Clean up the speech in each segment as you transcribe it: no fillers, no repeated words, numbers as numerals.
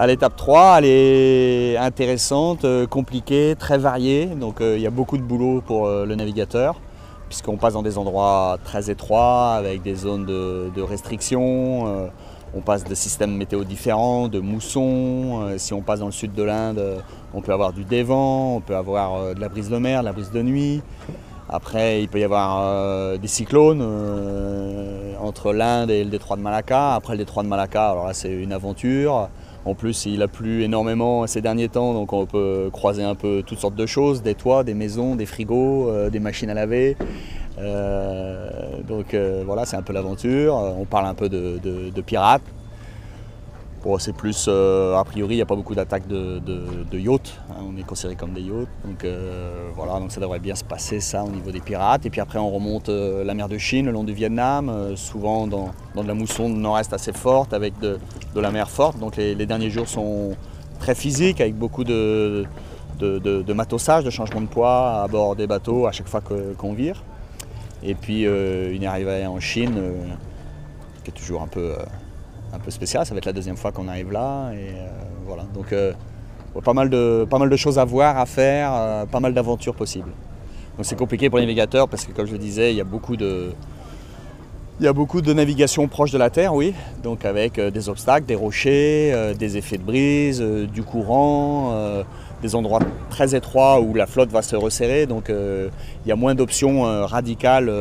À l'étape 3, elle est intéressante, compliquée, très variée. Donc il y a beaucoup de boulot pour le navigateur, puisqu'on passe dans des endroits très étroits, avec des zones de restriction. On passe de systèmes météo différents, de moussons. Si on passe dans le sud de l'Inde, on peut avoir du dévent, on peut avoir de la brise de mer, de la brise de nuit. Après, il peut y avoir des cyclones entre l'Inde et le détroit de Malacca. Après le détroit de Malacca, alors là c'est une aventure. En plus, il a plu énormément ces derniers temps, donc on peut croiser un peu toutes sortes de choses, des toits, des maisons, des frigos, des machines à laver. Voilà, c'est un peu l'aventure. On parle un peu de pirates. Bon, c'est plus, a priori, il n'y a pas beaucoup d'attaques de yachts. Hein, on est considéré comme des yachts. Donc voilà, donc ça devrait bien se passer ça au niveau des pirates. Et puis après, on remonte la mer de Chine, le long du Vietnam, souvent dans de la mousson de nord-est assez forte, avec de la mer forte. Donc les derniers jours sont très physiques, avec beaucoup de matossage, de changement de poids à bord des bateaux à chaque fois qu'on vire. Et puis une arrivée en Chine, qui est toujours un peu spécial, ça va être la deuxième fois qu'on arrive là. Et voilà. Donc pas mal de choses à voir, à faire, pas mal d'aventures possibles. Donc c'est compliqué pour les navigateurs parce que comme je le disais, il y a beaucoup de navigation proche de la terre, oui, donc avec des obstacles, des rochers, des effets de brise, du courant, des endroits très étroits où la flotte va se resserrer, donc il y a moins d'options radicales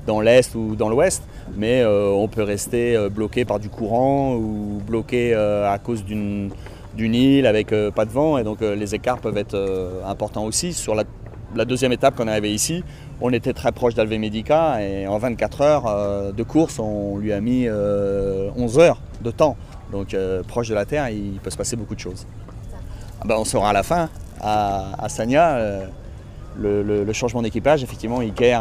dans l'est ou dans l'ouest, mais on peut rester bloqué par du courant ou bloqué à cause d'une île avec pas de vent, et donc les écarts peuvent être importants aussi. Sur la deuxième étape qu'on est arrivé ici, on était très proche d'Alve Medica et en 24 heures de course, on lui a mis 11 heures de temps. Donc proche de la Terre, il peut se passer beaucoup de choses. Ah ben, on saura à la fin, à Sanya, le changement d'équipage. Effectivement, Iker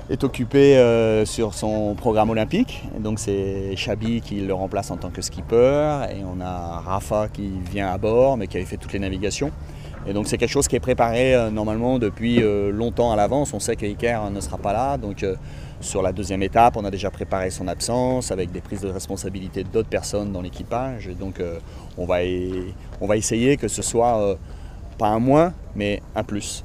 est occupé sur son programme olympique. Et donc c'est Chabi qui le remplace en tant que skipper. Et on a Rafa qui vient à bord, mais qui avait fait toutes les navigations. Et donc c'est quelque chose qui est préparé normalement depuis longtemps à l'avance. On sait qu'Iker ne sera pas là. Donc sur la deuxième étape, on a déjà préparé son absence avec des prises de responsabilité d'autres personnes dans l'équipage. Et donc on va essayer que ce soit pas un moins, mais un plus.